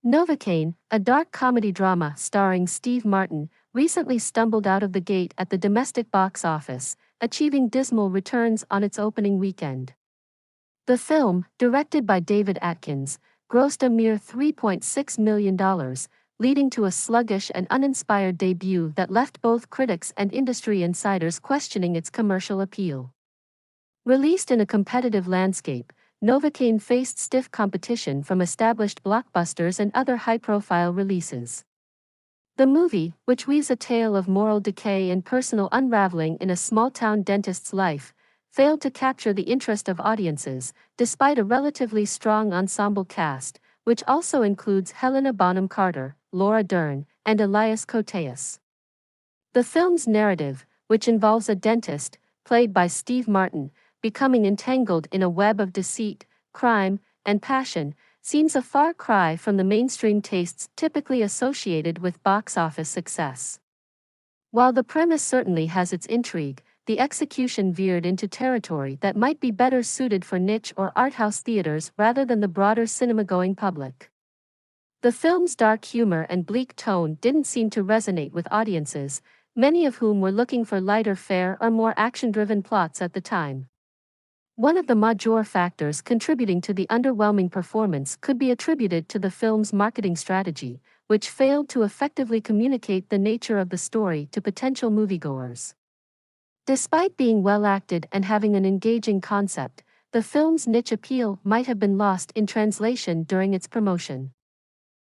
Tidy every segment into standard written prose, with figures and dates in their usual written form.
Novocaine, a dark comedy drama starring Steve Martin, recently stumbled out of the gate at the domestic box office, achieving dismal returns on its opening weekend. The film, directed by David Atkins, grossed a mere $3.6 million, leading to a sluggish and uninspired debut that left both critics and industry insiders questioning its commercial appeal. Released in a competitive landscape, Novocaine faced stiff competition from established blockbusters and other high-profile releases. The movie, which weaves a tale of moral decay and personal unraveling in a small-town dentist's life, failed to capture the interest of audiences, despite a relatively strong ensemble cast, which also includes Helena Bonham Carter, Laura Dern, and Elias Koteas. The film's narrative, which involves a dentist, played by Steve Martin, becoming entangled in a web of deceit, crime, and passion, seems a far cry from the mainstream tastes typically associated with box office success. While the premise certainly has its intrigue, the execution veered into territory that might be better suited for niche or art house theaters rather than the broader cinema-going public. The film's dark humor and bleak tone didn't seem to resonate with audiences, many of whom were looking for lighter fare or more action-driven plots at the time. One of the major factors contributing to the underwhelming performance could be attributed to the film's marketing strategy, which failed to effectively communicate the nature of the story to potential moviegoers. Despite being well acted and having an engaging concept, the film's niche appeal might have been lost in translation during its promotion.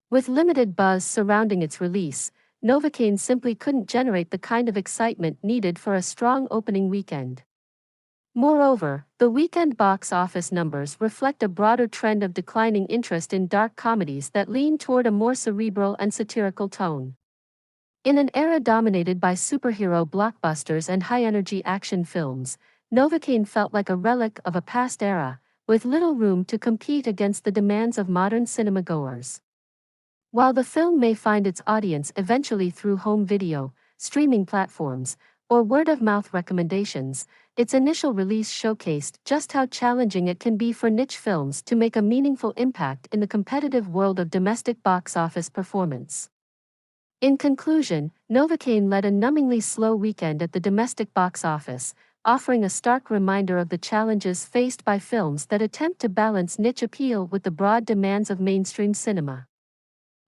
With limited buzz surrounding its release, Novocaine simply couldn't generate the kind of excitement needed for a strong opening weekend. Moreover, the weekend box office numbers reflect a broader trend of declining interest in dark comedies that lean toward a more cerebral and satirical tone. In an era dominated by superhero blockbusters and high-energy action films, Novocaine felt like a relic of a past era, with little room to compete against the demands of modern cinema-goers. While the film may find its audience eventually through home video, streaming platforms, or word-of-mouth recommendations, its initial release showcased just how challenging it can be for niche films to make a meaningful impact in the competitive world of domestic box office performance. In conclusion, Novocaine led a numbingly slow weekend at the domestic box office, offering a stark reminder of the challenges faced by films that attempt to balance niche appeal with the broad demands of mainstream cinema.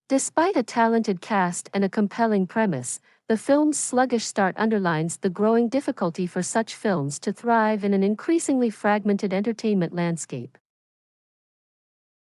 Despite a talented cast and a compelling premise, the film's sluggish start underlines the growing difficulty for such films to thrive in an increasingly fragmented entertainment landscape.